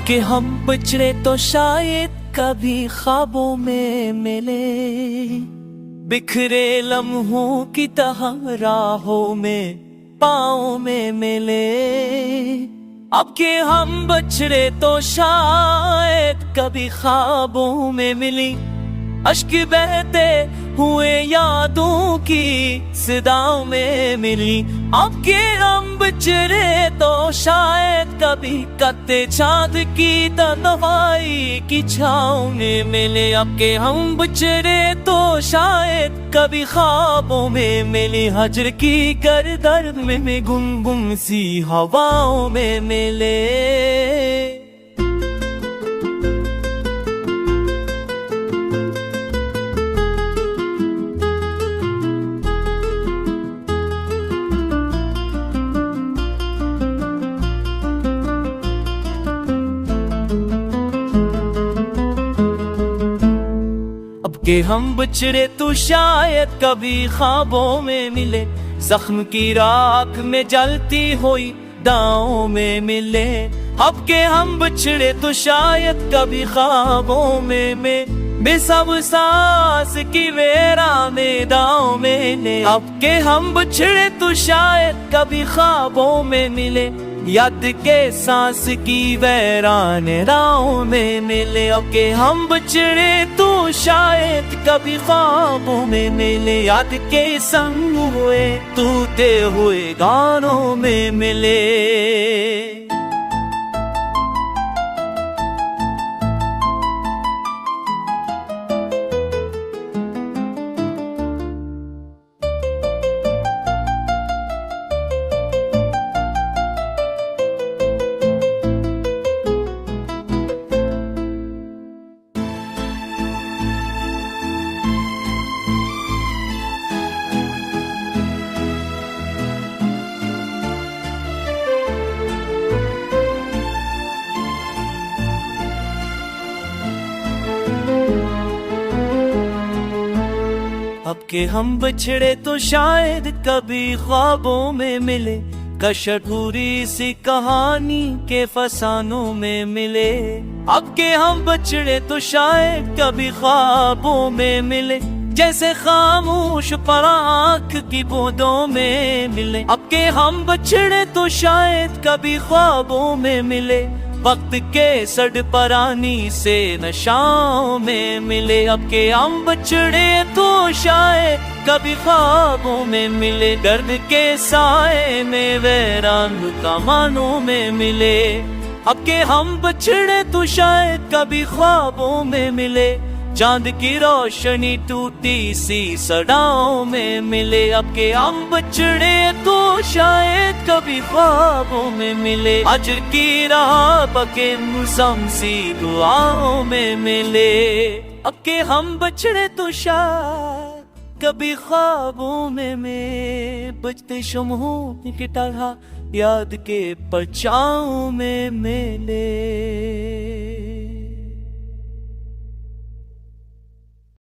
अब के हम बिछड़े तो शायद कभी ख्वाबों में मिले, बिखरे लम्हों की तरह राहों में पाँव में मिले। अब के हम बिछड़े तो शायद कभी ख्वाबों में मिली, अश्क बहते हुए यादों की सदाओं में मिली। अब के हम बिछड़े तो शायद कभी कत्ते चाँद की तन्हाई की छाँव में मिले। अब के हम बिछड़े तो शायद कभी ख्वाबों में मिली, हजर की गर्दन में गुम सी हवाओं में मिले। अब के हम बिछड़े तो शायद कभी ख्वाबों में मिले, जख्म की राख में जलती हुई दांव में मिले। अब के हम बिछड़े तो शायद कभी ख्वाबों में बेसब सांस की वीराने दांव में मिले। अब के हम बिछड़े तो शायद कभी ख्वाबों में मिले, याद के सांस की वीराने राहों में मिले। अब के हम बिछड़े तो शायद कभी ख्वाबों में मिले, याद के संग हुए टूटे हुए गानों में मिले। अब के हम बिछड़े तो शायद कभी ख्वाबों में मिले, कशटूरी सी कहानी के फसानों में मिले। अब के हम बिछड़े तो शायद कभी ख्वाबों में मिले, जैसे खामोश पड़ा आँख की बूंदों में मिले। अब के हम बिछड़े तो शायद कभी ख्वाबों में मिले, वक्त के सड़ परानी से नशाओं में मिले। अब के हम बिछड़े तो शायद कभी ख्वाबों में मिले, दर्द के साए में वैरान कमानों में मिले। अब के हम बिछड़े तो शायद कभी ख्वाबों में मिले, चांद की रोशनी टूटी सी सदाओं में मिले। अब के हम बिछड़े तो शायद कभी ख्वाबों में मिले, अजर की राह पके मौसम सी दुआओं में मिले। अब के हम बिछड़े तो शायद कभी ख्वाबों में बजते शम्हों की तरह याद के परछाओं में मिले।